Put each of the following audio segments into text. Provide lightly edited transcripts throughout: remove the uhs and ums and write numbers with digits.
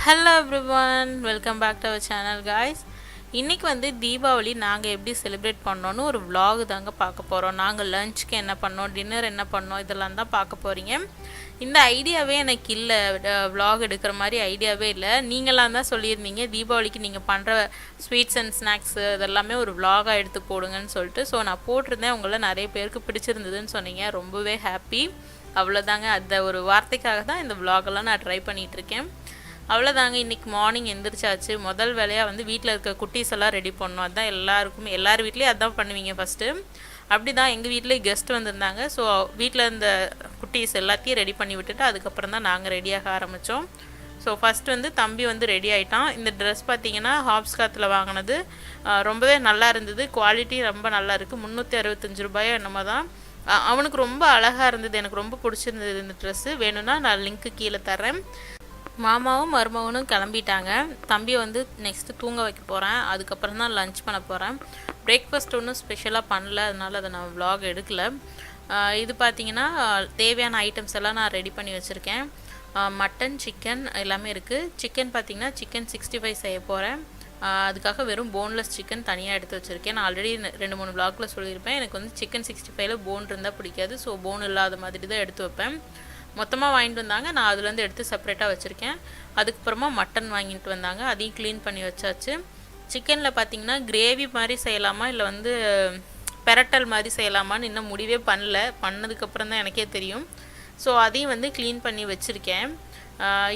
Hello everyone, welcome back to our channel guys. இன்னைக்கு வந்து தீபாவளி நாங்கள் எப்படி செலிப்ரேட் பண்ணோன்னு ஒரு vlog தாங்க பார்க்க போகிறோம். நாங்கள் லஞ்சுக்கு என்ன பண்ணோம், டின்னர் என்ன பண்ணோம், இதெல்லாம் தான் பார்க்க போகிறீங்க. இந்த ஐடியாவே எனக்கு இல்லை, vlog எடுக்கிற மாதிரி ஐடியாவே இல்லை. நீங்களாம் தான் சொல்லியிருந்தீங்க தீபாவளிக்கு நீங்கள் பண்ணுற ஸ்வீட்ஸ் அண்ட் ஸ்நாக்ஸு இதெல்லாமே ஒரு vlog-ஆக எடுத்து போடுங்கன்னு சொல்லிட்டு. ஸோ நான் போட்டிருந்தேன், உங்களை நிறைய பேருக்கு பிடிச்சிருந்ததுன்னு சொன்னீங்க. ரொம்பவே ஹாப்பி. அவ்வளோதாங்க, அந்த ஒரு வார்த்தைக்காக தான் இந்த vlog-எல்லாம் நான் ட்ரை பண்ணிகிட்ருக்கேன். அவ்வளோதாங்க. இன்றைக்கி மார்னிங் எந்திரிச்சாச்சு. முதல் வேலையாக வந்து வீட்டில் இருக்க குட்டீஸ் எல்லாம் ரெடி பண்ணோம். அதுதான் எல்லார் வீட்லேயும் அதுதான் பண்ணுவீங்க ஃபஸ்ட்டு. அப்படி தான் எங்கள் வீட்டில் கெஸ்ட் வந்திருந்தாங்க. ஸோ வீட்டில் இருந்த குட்டீஸ் எல்லாத்தையும் ரெடி பண்ணி விட்டுட்டு அதுக்கப்புறம் தான் நாங்கள் ரெடியாக ஆரம்பித்தோம். ஸோ ஃபஸ்ட்டு வந்து தம்பி வந்து ரெடி ஆகிட்டான். இந்த ட்ரெஸ் பார்த்திங்கன்னா ஹாப்ஸ்காத்தில் வாங்கினது, ரொம்பவே நல்லா இருந்தது. குவாலிட்டி ரொம்ப நல்லா இருக்குது. 365 ரூபாயோ என்னமோ தான். அவனுக்கு ரொம்ப அழகாக இருந்தது, எனக்கு ரொம்ப பிடிச்சிருந்தது இந்த ட்ரெஸ்ஸு. வேணும்னா நான் லிங்க்கு கீழே தரேன். மாமாவும் மருமகனும் கிளம்பிட்டாங்க. தம்பியை வந்து நெக்ஸ்ட்டு தூங்க வைக்க போகிறேன். அதுக்கப்புறம் தான் லன்ச் பண்ண போகிறேன். பிரேக்ஃபாஸ்ட் ஒன்றும் ஸ்பெஷலாக பண்ணல, அதனால் அதை நான் vlog எடுக்கல. இது பார்த்திங்கன்னா தேவையான ஐட்டம்ஸ் எல்லாம் நான் ரெடி பண்ணி வச்சுருக்கேன். மட்டன், சிக்கன் எல்லாமே இருக்குது. சிக்கன் பார்த்திங்கன்னா சிக்கன் 65 செய்ய போகிறேன். அதுக்காக வெறும் போன்லெஸ் சிக்கன் தனியாக எடுத்து வச்சுருக்கேன். நான் ஆல்ரெடி 2-3 vlogல சொல்லியிருப்பேன், எனக்கு வந்து சிக்கன் 65ல் போன் இருந்தால் பிடிக்காது. ஸோ போன் இல்லாத மாதிரி தான் எடுத்து வைப்பேன். மொத்தமாக வாங்கிட்டு வந்தாங்க, நான் அதுலேருந்து எடுத்து செப்பரேட்டாக வச்சுருக்கேன். அதுக்கப்புறமா மட்டன் வாங்கிட்டு வந்தாங்க, அதையும் க்ளீன் பண்ணி வச்சாச்சு. சிக்கனில் பார்த்திங்கன்னா கிரேவி மாதிரி செய்யலாமா இல்லை வந்து பெரட்டல் மாதிரி செய்யலாமான்னு இன்னும் முடிவே பண்ணல. பண்ணதுக்கப்புறம் தான் எனக்கே தெரியும். ஸோ அதையும் வந்து க்ளீன் பண்ணி வச்சுருக்கேன்.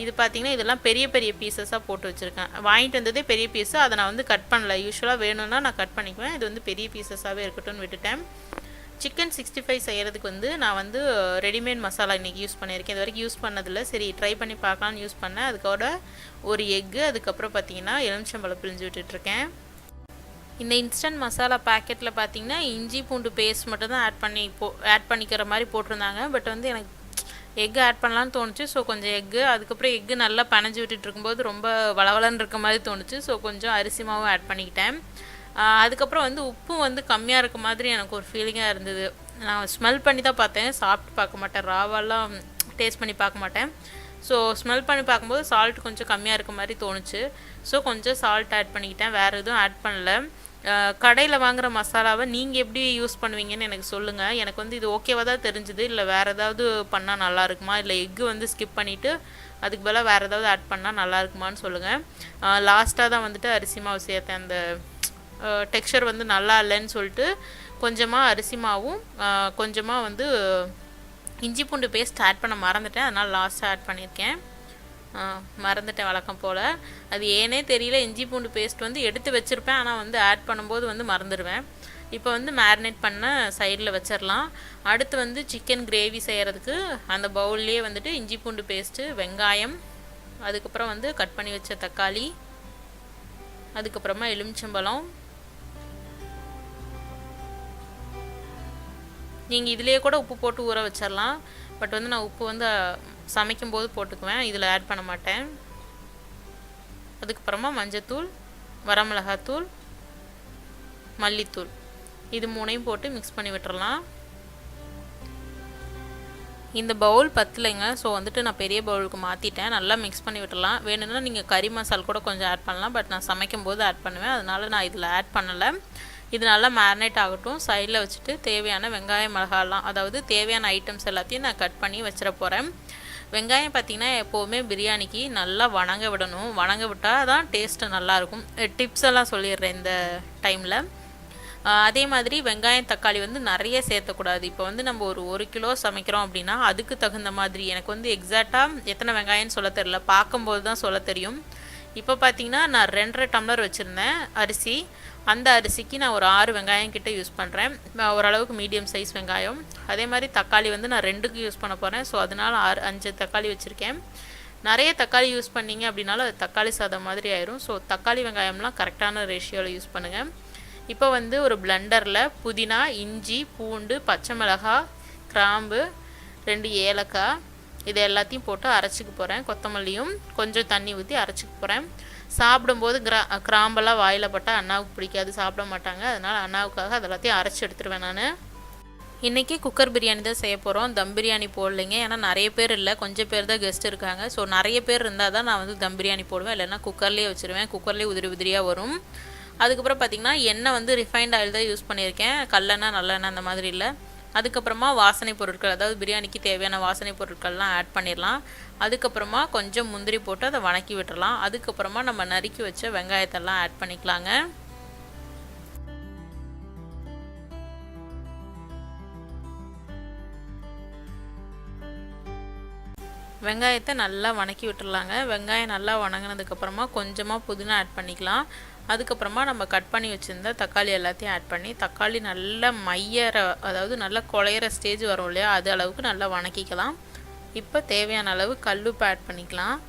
இது பார்த்திங்கன்னா இதெல்லாம் பெரிய பெரிய பீசஸாக போட்டு வச்சுருக்கேன். வாங்கிட்டு வந்ததே பெரிய பீஸு, அதை நான் வந்து கட் பண்ணல. யூஸ்வலாக வேணும்னா நான் கட் பண்ணிக்குவேன். இது வந்து பெரிய பீசஸாகவே இருக்கட்டும்னு விட்டுட்டேன். சிக்கன் 65 செய்கிறதுக்கு வந்து நான் வந்து ரெடிமேட் மசாலா இன்றைக்கி யூஸ் பண்ணியிருக்கேன். இது வரைக்கும் யூஸ் பண்ணதில்லை, சரி ட்ரை பண்ணி பார்க்கலான்னு யூஸ் பண்ணேன். அதுக்கோட ஒரு எக்கு, அதுக்கப்புறம் பார்த்திங்கன்னா எலுமிச்சம்பழம் பிழிஞ்சு விட்டுட்ருக்கேன். இந்த இன்ஸ்டன்ட் மசாலா பேக்கெட்டில் பார்த்திங்கன்னா இஞ்சி பூண்டு பேஸ்ட் மட்டும் தான் ஆட் பண்ணிக்கிற மாதிரி போட்டிருந்தாங்க. பட் வந்து எனக்கு எக்கு ஆட் பண்ணலான்னு தோணுச்சு. ஸோ கொஞ்சம் எக்கு, அதுக்கப்புறம் எக்கு நல்லா பனைஞ்சு விட்டுட்டு இருக்கும்போது ரொம்ப வளவலன்னு இருக்க மாதிரி தோணுச்சு. ஸோ கொஞ்சம் அரிசி மாவும் ஆட் பண்ணிக்கிட்டேன். அதுக்கப்புறம் வந்து உப்பும் வந்து கம்மியாக இருக்க மாதிரி எனக்கு ஒரு ஃபீலிங்காக இருந்தது. நான் ஸ்மெல் பண்ணி தான் பார்த்தேன், சாப்பிட்டு பார்க்க மாட்டேன், ராவெல்லாம் டேஸ்ட் பண்ணி பார்க்க மாட்டேன். ஸோ ஸ்மெல் பண்ணி பார்க்கும்போது சால்ட் கொஞ்சம் கம்மியாக இருக்க மாதிரி தோணுச்சு. ஸோ கொஞ்சம் சால்ட் ஆட் பண்ணிக்கிட்டேன், வேறு எதுவும் ஆட் பண்ணல. கடையில் வாங்குகிற மசாலாவை நீங்கள் எப்படி யூஸ் பண்ணுவீங்கன்னு எனக்கு சொல்லுங்கள். எனக்கு வந்து இது ஓகேவாக தான் தெரிஞ்சுது, இல்லை வேறு ஏதாவது பண்ணால் நல்லா இருக்குமா, இல்லை எக்கு வந்து ஸ்கிப் பண்ணிவிட்டு அதுக்கு பதிலாக வேறு ஏதாவது ஆட் பண்ணால் நல்லா இருக்குமான்னு சொல்லுங்கள். லாஸ்ட்டாக தான் வந்துட்டு அரிசி மாவு சேர்த்தேன். அந்த டெக்ஸ்சர் வந்து நல்லா இல்லைன்னு சொல்லிட்டு கொஞ்சமாக அரிசி மாவும் கொஞ்சமாக வந்து இஞ்சி பூண்டு பேஸ்ட் ஆட் பண்ண மறந்துட்டேன். அதனால் லாஸ்ட்டாக ஆட் பண்ணியிருக்கேன். மறந்துட்டேன் வழக்கம் போல். அது ஏனே தெரியல, இஞ்சி பூண்டு பேஸ்ட் வந்து எடுத்து வச்சுருப்பேன், ஆனால் வந்து ஆட் பண்ணும்போது வந்து மறந்துடுவேன். இப்போ வந்து மேரினேட் பண்ண சைடில் வச்சிடலாம். அடுத்து வந்து சிக்கன் கிரேவி செய்கிறதுக்கு அந்த பவுல்லையே வந்துட்டு இஞ்சி பூண்டு பேஸ்ட்டு, வெங்காயம், அதுக்கப்புறம் வந்து கட் பண்ணி வச்ச தக்காளி, அதுக்கப்புறமா எலுமிச்சம்பழம். நீங்கள் இதிலேயே கூட உப்பு போட்டு ஊற வச்சிடலாம். பட் வந்து நான் உப்பு வந்து சமைக்கும் போது போட்டுக்குவேன், இதில் ஆட் பண்ண மாட்டேன். அதுக்கப்புறமா மஞ்சத்தூள், வரமிளகாத்தூள், மல்லித்தூள், இது 3ஐயும் போட்டு மிக்ஸ் பண்ணி விட்டுறலாம். இந்த பவுல் பத்தலைங்க, ஸோ வந்துட்டு நான் பெரிய பவுலுக்கு மாற்றிட்டேன். நல்லா மிக்ஸ் பண்ணி விட்டுடலாம். வேணும்னா நீங்கள் கறி மசால் கூட கொஞ்சம் ஆட் பண்ணலாம், பட் நான் சமைக்கும் போது ஆட் பண்ணுவேன், அதனால் நான் இதில் ஆட் பண்ணலை. இது நல்லா மேரினேட் ஆகட்டும். சைடில் வச்சுட்டு தேவையான வெங்காயம், மிளகாலாம், அதாவது தேவையான ஐட்டம்ஸ் எல்லாத்தையும் நான் கட் பண்ணி வச்சிட போகிறேன். வெங்காயம் பார்த்திங்கன்னா எப்போவுமே பிரியாணிக்கு நல்லா வணங்க விடணும். வணங்க விட்டால் தான் டேஸ்ட்டு நல்லாயிருக்கும். டிப்ஸ் எல்லாம் சொல்லிடுறேன் இந்த டைமில். அதே மாதிரி வெங்காயம், தக்காளி வந்து நிறைய சேர்த்தக்கூடாது. இப்போ வந்து நம்ம ஒரு கிலோ சமைக்கிறோம் அப்படின்னா அதுக்கு தகுந்த மாதிரி, எனக்கு வந்து எக்ஸாக்டாக எத்தனை வெங்காயம்னு சொல்ல தெரியல, பார்க்கும்போது தான் சொல்ல தெரியும். இப்போ பார்த்திங்கன்னா நான் 2.5 டம்ளர் வச்சுருந்தேன் அரிசி. அந்த அரிசிக்கு நான் ஒரு 6 வெங்காயம் கிட்ட யூஸ் பண்ணுறேன். ஓரளவுக்கு மீடியம் சைஸ் வெங்காயம். அதே மாதிரி தக்காளி வந்து நான் 2க்கு யூஸ் பண்ண போகிறேன். ஸோ அதனால் 5 தக்காளி வச்சுருக்கேன். நிறைய தக்காளி யூஸ் பண்ணிங்க அப்படின்னாலும் அது தக்காளி சாதம் மாதிரி ஆயிரும். ஸோ தக்காளி வெங்காயம்லாம் கரெக்டான ரேஷியோவில் யூஸ் பண்ணுங்கள். இப்போ வந்து ஒரு பிளெண்டரில் புதினா, இஞ்சி, பூண்டு, பச்சை மிளகாய், கிராம்பு, 2 ஏலக்காய், இது எல்லாத்தையும் போட்டு அரைச்சிக்க போகிறேன். கொத்தமல்லியும் கொஞ்சம் தண்ணி ஊற்றி அரைச்சிக்க போகிறேன். சாப்பிடும்போது கிராம்பெல்லாம் வாயில் பட்டால் அண்ணாவுக்கு பிடிக்காது, சாப்பிட மாட்டாங்க. அதனால் அண்ணாவுக்காக அது எல்லாத்தையும் அரைச்சி எடுத்துருவேன் நான். இன்றைக்கி குக்கர் பிரியாணி தான் செய்ய போகிறோம். தம் பிரியாணி போடலைங்க. ஏன்னா நிறைய பேர் இல்லை, கொஞ்சம் பேர் தான் கெஸ்ட் இருக்காங்க. ஸோ நிறைய பேர் இருந்தால் தான் நான் வந்து தம் பிரியாணி போடுவேன், இல்லைன்னா குக்கர்லேயே வச்சுருவேன். குக்கர்லேயே உதிரி உதிரியாக வரும். அதுக்கப்புறம் பார்த்திங்கன்னா எண்ணெய் வந்து ரிஃபைண்ட் ஆயில் தான் யூஸ் பண்ணியிருக்கேன், கல்லெண்ணெய் நல்லெண்ணெய் அந்த மாதிரி இல்லை. அதுக்கப்புறமா வாசனை பொருட்கள், அதாவது பிரியாணிக்கு தேவையான வாசனை பொருட்கள்லாம் ஆட் பண்ணிடலாம். அதுக்கப்புறமா கொஞ்சம் முந்திரி போட்டு அதை வணக்கி விட்டுடலாம். அதுக்கப்புறமா நம்ம நறுக்கி வச்ச வெங்காயத்தெல்லாம் ஆட் பண்ணிக்கலாங்க. வெங்காயத்தை நல்லா வணக்கி விட்டுடலாங்க. வெங்காயம் நல்லா வணங்கினதுக்கப்புறமா கொஞ்சமாக புதினா ஆட் பண்ணிக்கலாம். அதுக்கப்புறமா நம்ம கட் பண்ணி வச்சுருந்த தக்காளி எல்லாத்தையும் ஆட் பண்ணி, தக்காளி நல்லா அதாவது நல்லா குழையிற ஸ்டேஜ் வரும் இல்லையா, அது அளவுக்கு நல்லா வணக்கிக்கலாம். இப்போ தேவையான அளவு கல்லுப்பு ஆட் பண்ணிக்கலாம்.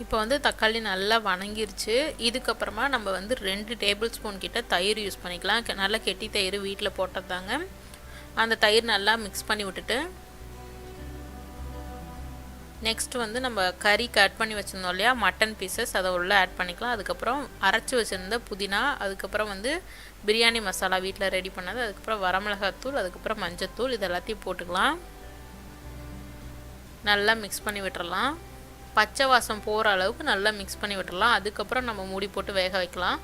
இப்போ வந்து தக்காளி நல்லா வணங்கிருச்சு. இதுக்கப்புறமா நம்ம வந்து 2 டேபிள் ஸ்பூன் கிட்ட தயிர் யூஸ் பண்ணிக்கலாம். நல்லா கெட்டி தயிர் வீட்டில் போட்டதாங்க. அந்த தயிர் நல்லா மிக்ஸ் பண்ணி விட்டுட்டு, நெக்ஸ்ட் வந்து நம்ம கறி கட் பண்ணி வச்சுருந்தோம் இல்லையா, மட்டன் பீசஸ், அதை உள்ளே ஆட் பண்ணிக்கலாம். அதுக்கப்புறம் அரைச்சி வச்சுருந்த புதினா, அதுக்கப்புறம் வந்து பிரியாணி மசாலா வீட்டில் ரெடி பண்ணது, அதுக்கப்புறம் வரமிளகாத்தூள், அதுக்கப்புறம் மஞ்சத்தூள், இது எல்லாத்தையும் போட்டுக்கலாம். நல்லா மிக்ஸ் பண்ணி விட்டுறலாம். பச்சை வாசம் போகிற அளவுக்கு நல்லா மிக்ஸ் பண்ணி விட்டுறலாம். அதுக்கப்புறம் நம்ம மூடி போட்டு வேக வைக்கலாம்.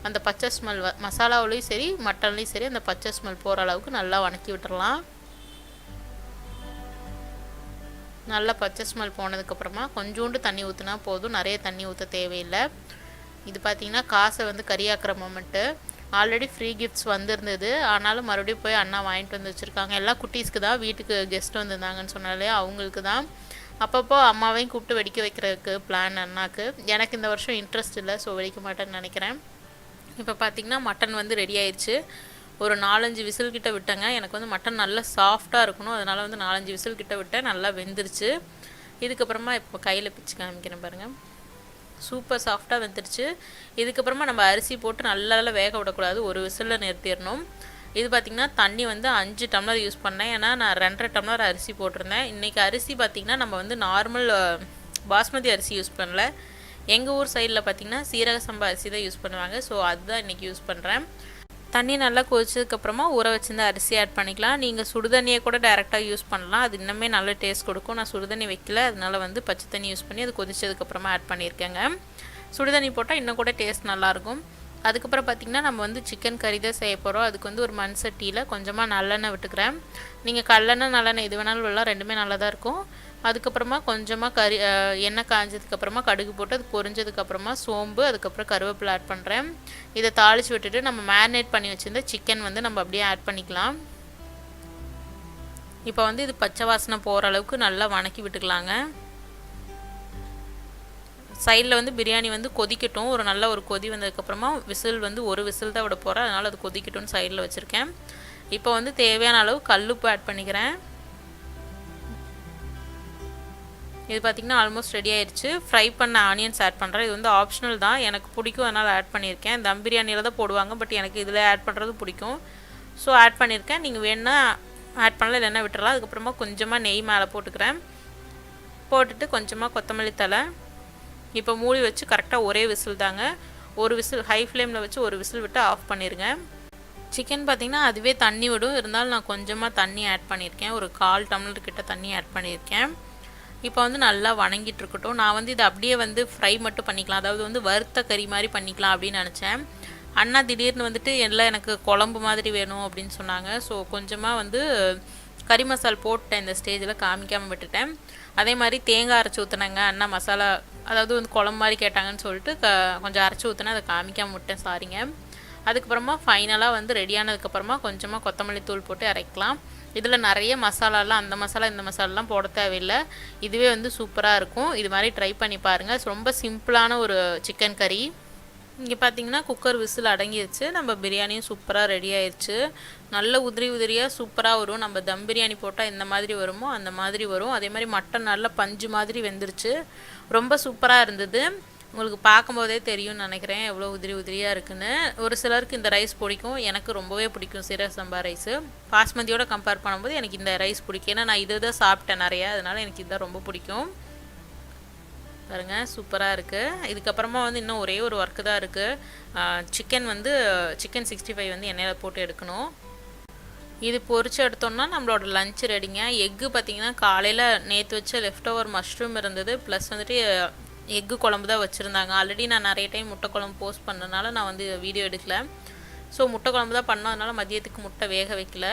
அந்த பச்சை ஸ்மெல் மசாலாவிலையும் சரி மட்டன்லேயும் சரி அந்த பச்சை ஸ்மெல் போகிற அளவுக்கு நல்லா வணக்கி விட்டுறலாம். நல்லா பச்சை ஸ்மெல் போனதுக்கப்புறமா கொஞ்சோண்டு தண்ணி ஊற்றினா போதும், நிறைய தண்ணி ஊற்ற தேவையில்லை. இது பார்த்திங்கன்னா காசை வந்து கறியாக்குற மொமெண்ட்டு. ஆல்ரெடி ஃப்ரீ கிஃப்ட்ஸ் வந்திருந்தது, ஆனாலும் மறுபடியும் போய் அண்ணா வாங்கிட்டு வந்து வச்சுருக்காங்க. எல்லாம் குட்டீஸ்க்கு தான், வீட்டுக்கு கெஸ்ட் வந்திருந்தாங்கன்னு சொன்னாலே அவங்களுக்கு தான். அப்பப்போ அம்மாவையும் கூப்பிட்டு வெடிக்க வைக்கிறதுக்கு பிளான் அண்ணாக்கு. எனக்கு இந்த வருஷம் இன்ட்ரெஸ்ட் இல்லை, ஸோ வெடிக்க மாட்டேன்னு நினைக்கிறேன். இப்போ பார்த்திங்கன்னா மட்டன் வந்து ரெடி ஆயிடுச்சு. ஒரு 4-5 விசில் கிட்ட விட்டேங்க. எனக்கு வந்து மட்டன் நல்லா சாஃப்டாக இருக்கணும், அதனால் வந்து 4-5 விசில் கிட்ட விட்டேன். நல்லா வெந்துருச்சு. இதுக்கப்புறமா இப்போ கையில் பிச்சு காமிக்கிறேன் பாருங்கள், சூப்பர் சாஃப்டாக வெந்துருச்சு. இதுக்கப்புறமா நம்ம அரிசி போட்டு நல்லா வேக விடக்கூடாது, ஒரு விசிலில் நிறுத்திடணும். இது பார்த்திங்கன்னா தண்ணி வந்து 5 டம்ளர் யூஸ் பண்ணேன், ஏன்னா நான் 2.5 டம்ளர் அரிசி போட்டிருந்தேன். இன்றைக்கி அரிசி பார்த்திங்கன்னா நம்ம வந்து நார்மல் பாஸ்மதி அரிசி யூஸ் பண்ணல. எங்கள் ஊர் சைடில் பார்த்திங்கன்னா சீரக சம்பா அரிசி தான் யூஸ் பண்ணுவாங்க. ஸோ அதுதான் இன்றைக்கி யூஸ் பண்ணுறேன். தண்ணி நல்லா கொதிச்சதுக்கப்புறமா ஊற வச்சிருந்த அரிசி ஆட் பண்ணிக்கலாம். நீங்கள் சுடுதண்ணியை கூட டேரெக்டாக யூஸ் பண்ணலாம், அது இன்னுமே நல்ல டேஸ்ட் கொடுக்கும். நான் சுடுதண்ணி வைக்கல, அதனால வந்து பச்சை தண்ணி யூஸ் பண்ணி அது கொதிச்சதுக்கப்புறமா ஆட் பண்ணியிருக்கேங்க. சுடுதண்ணி போட்டால் இன்னும் கூட டேஸ்ட் நல்லாயிருக்கும். அதுக்கப்புறம் பார்த்திங்கன்னா நம்ம வந்து சிக்கன் கறி தான் செய்ய போகிறோம். அதுக்கு வந்து ஒரு மண் சட்டியில் கொஞ்சமாக நல்லெண்ணெய் விட்டுக்கிறேன். நீங்கள் கல்லெண்ணெய் நல்லெண்ணெய் எது வேணாலும் விடலாம், ரெண்டுமே நல்லா தான் இருக்கும். அதுக்கப்புறமா கொஞ்சமாக எண்ணெய் காஞ்சதுக்கப்புறமா கடுகு போட்டு அது பொரிஞ்சதுக்கப்புறமா சோம்பு, அதுக்கப்புறம் கருவேப்பிலை ஆட் பண்ணுறேன். இதை தாளித்து விட்டுட்டு நம்ம மேரினேட் பண்ணி வச்சுருந்த சிக்கன் வந்து நம்ம அப்படியே ஆட் பண்ணிக்கலாம். இப்போ வந்து இது பச்சை வாசனை போகிற அளவுக்கு நல்லா வணக்கி விட்டுக்கலாங்க. சைடில் வந்து பிரியாணி வந்து கொதிக்கட்டும். நல்ல ஒரு கொதி வந்ததுக்கப்புறமா விசில் வந்து ஒரு விசில் தான் விட போகிறேன், அதனால் அது கொதிக்கட்டும்னு சைடில் வச்சுருக்கேன். இப்போ வந்து தேவையான அளவு கல்லுப்பு ஆட் பண்ணிக்கிறேன். இது பார்த்திங்கன்னா ஆல்மோஸ்ட் ரெடி ஆயிடுச்சு. ஃப்ரை பண்ண ஆனியன்ஸ் ஆட் பண்ணுறேன். இது வந்து ஆப்ஷனல் தான், எனக்கு பிடிக்கும் அதனால் ஆட் பண்ணியிருக்கேன். தம் பிரியாணியில் தான் போடுவாங்க, பட் எனக்கு இதில் ஆட் பண்ணுறது பிடிக்கும், ஸோ ஆட் பண்ணியிருக்கேன். நீங்கள் வேணா ஆட் பண்ணல, இல்லைன்னா விட்டுறலாம். அதுக்கப்புறமா கொஞ்சமாக நெய் மேலே போட்டுக்கிறேன். போட்டுட்டு கொஞ்சமாக கொத்தமல்லி தழை. இப்போ மூடி வச்சு கரெக்டாக ஒரே விசில் தாங்க, ஒரு விசில் ஹை ஃப்ளேமில் வச்சு ஒரு விசில் விட்டு ஆஃப் பண்ணிடுங்க. சிக்கன் பார்த்திங்கன்னா அதுவே தண்ணி விடும், இருந்தாலும் நான் கொஞ்சமாக தண்ணி ஆட் பண்ணியிருக்கேன். ஒரு 1/4 டம்ளர் கிட்ட தண்ணி ஆட் பண்ணியிருக்கேன். இப்போ வந்து நல்லா வணங்கிட்டு இருக்கட்டும். நான் வந்து இதை அப்படியே வந்து ஃப்ரை மட்டும் பண்ணிக்கலாம், அதாவது வந்து வறுத்த கறி மாதிரி பண்ணிக்கலாம் அப்படின்னு நினச்சேன். அண்ணா திடீர்னு வந்துட்டு எல்லாம் எனக்கு குழம்பு மாதிரி வேணும் அப்படின்னு சொன்னாங்க. ஸோ கொஞ்சமாக வந்து கறி மசால் போட்டேன், இந்த ஸ்டேஜில் காமிக்காமல் விட்டுட்டேன். அதே மாதிரி தேங்காய் அரைச்சி ஊற்றினாங்க அண்ணா, மசாலா அதாவது வந்து குழம்பு மாதிரி கேட்டாங்கன்னு சொல்லிட்டு கொஞ்சம் அரைச்சி ஊற்றினேன், அதை காமிக்காமல் விட்டேன், சாரிங்க. அதுக்கப்புறமா ஃபைனலாக வந்து ரெடியானதுக்கப்புறமா கொஞ்சமாக கொத்தமல்லி தூள் போட்டு இறக்கலாம். இதில் நிறைய மசாலாலாம் அந்த மசாலா இந்த மசாலாலாம் போட தேவையில்லை, இதுவே வந்து சூப்பராக இருக்கும். இது மாதிரி ட்ரை பண்ணி பாருங்கள். ரொம்ப சிம்பிளான ஒரு சிக்கன் கறி. இங்கே பார்த்தீங்கன்னா குக்கர் விசில் அடங்கிடுச்சு, நம்ம பிரியாணியும் சூப்பராக ரெடி ஆயிடுச்சு. நல்ல உதிரி உதிரியாக சூப்பராக வரும். நம்ம தம் பிரியாணி போட்டால் எந்த மாதிரி வருமோ அந்த மாதிரி வரும். அதே மாதிரி மட்டன் நல்ல பஞ்சு மாதிரி வெந்துருச்சு, ரொம்ப சூப்பராக இருந்தது. உங்களுக்கு பார்க்கும்போதே தெரியும்னு நினைக்கிறேன் எவ்வளோ உதிரி உதிரியாக இருக்குன்னு. ஒரு சிலருக்கு இந்த ரைஸ் பிடிக்கும், எனக்கு ரொம்பவே பிடிக்கும் சீரக சம்பா ரைஸு. பாஸ்மதியோட கம்பேர் பண்ணும்போது எனக்கு இந்த ரைஸ் பிடிக்கும், ஏன்னா நான் இது தான் சாப்பிட்டேன் நிறையா, அதனால் எனக்கு இதுதான் ரொம்ப பிடிக்கும். பாருங்க சூப்பராக இருக்குது. இதுக்கப்புறமா வந்து இன்னும் ஒரே ஒரு ஒர்க்கு தான் இருக்குது. சிக்கன் 65 வந்து எண்ணெயில் போட்டு எடுக்கணும். இது பொரிச்சு எடுத்தோம்னா நம்மளோட லஞ்ச் ரெடிங்க. எக்கு பார்த்திங்கன்னா காலையில் நேற்று வச்ச லெஃப்ட் ஓவர் மஷ்ரூம் இருந்தது, ப்ளஸ் வந்துட்டு எக்கு குழம்பு தான் வச்சுருந்தாங்க. ஆல்ரெடி நான் நிறைய டைம் முட்டை குழம்பு போஸ்ட் பண்ணனால நான் வந்து வீடியோ எடுக்கல. ஸோ முட்டை குழம்பு தான் பண்ணோம், அதனால் மதியத்துக்கு முட்டை வேக வைக்கல.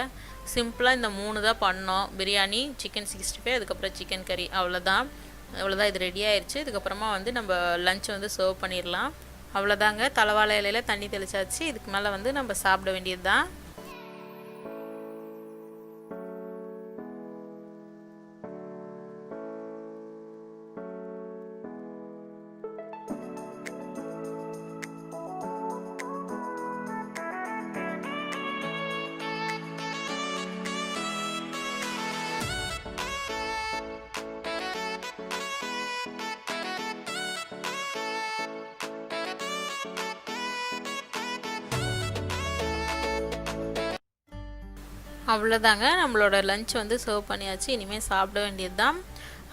சிம்பிளாக இந்த 3 தான் பண்ணோம். பிரியாணி, சிக்கன் 65, அதுக்கப்புறம் சிக்கன் கறி. அவ்வளோதான் இது ரெடி ஆயிடுச்சு. இதுக்கப்புறமா வந்து நம்ம லஞ்ச் வந்து சர்வ் பண்ணிடலாம். அவ்வளோதாங்க, தலைவாழை இலையில் தண்ணி தெளிச்சாச்சு. இதுக்கு மேலே வந்து நம்ம சாப்பிட வேண்டியது தான். அவ்வளோதாங்க, நம்மளோட லஞ்ச் வந்து சர்வ் பண்ணியாச்சு. இனிமேல் சாப்பிட வேண்டியது தான்.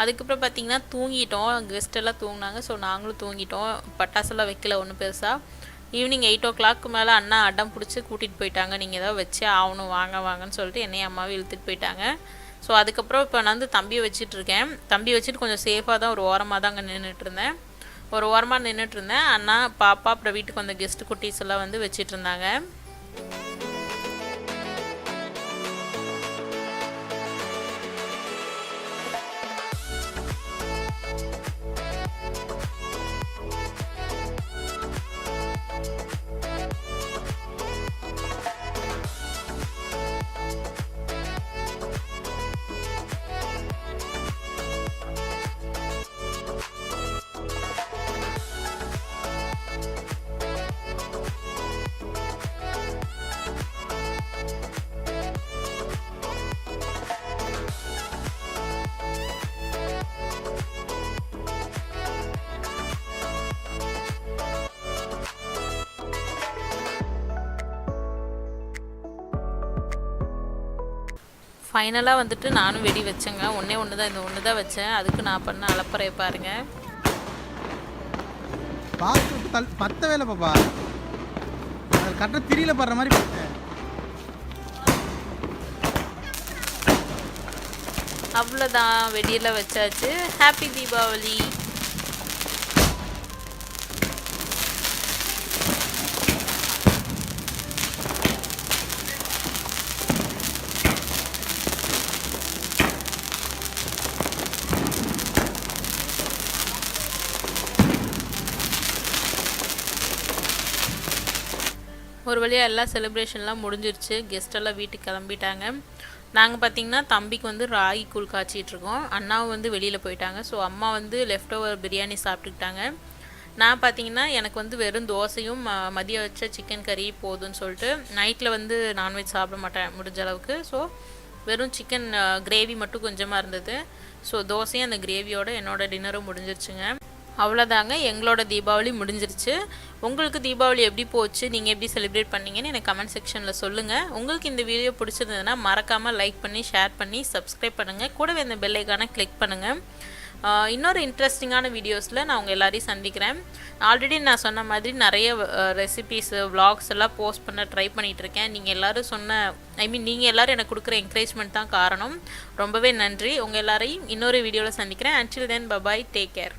அதுக்கப்புறம் பார்த்திங்கன்னா தூங்கிட்டோம். கெஸ்ட்டெல்லாம் தூங்கினாங்க, ஸோ நாங்களும் தூங்கிட்டோம். பட்டாசெல்லாம் வைக்கல ஒன்றும் பெருசாக. ஈவினிங் 8 o'clock மேலே அண்ணா அடம் பிடிச்சி கூட்டிகிட்டு போயிட்டாங்க. நீங்கள் ஏதாவது வச்சே ஆகணும், வாங்கன்னு சொல்லிட்டு என்னையும் அம்மாவை இழுத்துட்டு போயிட்டாங்க. ஸோ அதுக்கப்புறம் இப்போ நான் வந்து தம்பியை வச்சிட்ருக்கேன். தம்பி வச்சுட்டு கொஞ்சம் சேஃபாக தான் ஒரு ஓரமாக தான் அங்கே நின்றுட்டுருந்தேன். அண்ணா, பாப்பா, அப்புறம் வீட்டுக்கு வந்த கெஸ்ட்டு குட்டீஸ் எல்லாம் வந்து வச்சிட்டு இருந்தாங்க. ஃபைனலாக வந்துட்டு நானும் வெடி வச்சேங்க. ஒன்று தான், இந்த ஒன்று தான் வச்சேன். அதுக்கு நான் பண்ண அலப்பறைய பாருங்க. பத்த வேலை பாப்பா, கரெக்டாக திரியில படுற மாதிரி. அவ்வளோதான், வெடியெல்லாம் வச்சாச்சு. ஹாப்பி தீபாவளி. ஒரு வழியாக எல்லா செலிப்ரேஷன்லாம் முடிஞ்சிருச்சு. கெஸ்டெல்லாம் வீட்டுக்கு கிளம்பிட்டாங்க. நாங்கள் பார்த்திங்கன்னா தம்பிக்கு வந்து ராகி கூழ் காய்ச்சிட்ருக்கோம். அண்ணாவும் வந்து வெளியில் போயிட்டாங்க. ஸோ அம்மா வந்து லெஃப்ட் ஓவர் பிரியாணி சாப்பிட்டுக்கிட்டாங்க. நான் பார்த்திங்கன்னா எனக்கு வந்து வெறும் தோசையும் மதியம் வச்ச சிக்கன் கறி போதும்னு சொல்லிட்டு நைட்டில் வந்து நான்வெஜ் சாப்பிட மாட்டேன் முடிஞ்ச அளவுக்கு. ஸோ வெறும் சிக்கன் கிரேவி மட்டும் கொஞ்சமாக இருந்தது. ஸோ தோசையும் அந்த கிரேவியோட என்னோடய டின்னரும் முடிஞ்சிருச்சுங்க. அவ்வளோதாங்க, எங்களோட தீபாவளி முடிஞ்சிருச்சு. உங்களுக்கு தீபாவளி எப்படி போச்சு, நீங்கள் எப்படி செலிப்ரேட் பண்ணீங்கன்னு எனக்கு கமெண்ட் செக்ஷனில் சொல்லுங்கள். உங்களுக்கு இந்த வீடியோ பிடிச்சிருந்ததுன்னா மறக்காமல் லைக் பண்ணி, ஷேர் பண்ணி, சப்ஸ்கிரைப் பண்ணுங்கள். கூடவே இந்த பெல் ஐகானை கிளிக் பண்ணுங்கள். இன்னொரு இன்ட்ரெஸ்டிங்கான வீடியோஸில் நான் உங்கள் எல்லாரையும் சந்திக்கிறேன். ஆல்ரெடி நான் சொன்ன மாதிரி நிறைய ரெசிபீஸு, விளாக்ஸ் எல்லாம் போஸ்ட் பண்ண ட்ரை பண்ணிகிட்ருக்கேன். நீங்கள் எல்லோரும் நீங்கள் எல்லோரும் எனக்கு கொடுக்குற என்கரேஜ்மெண்ட் தான் காரணம். ரொம்பவே நன்றி. உங்கள் எல்லாரையும் இன்னொரு வீடியோவில் சந்திக்கிறேன். until then, bye bye, take care.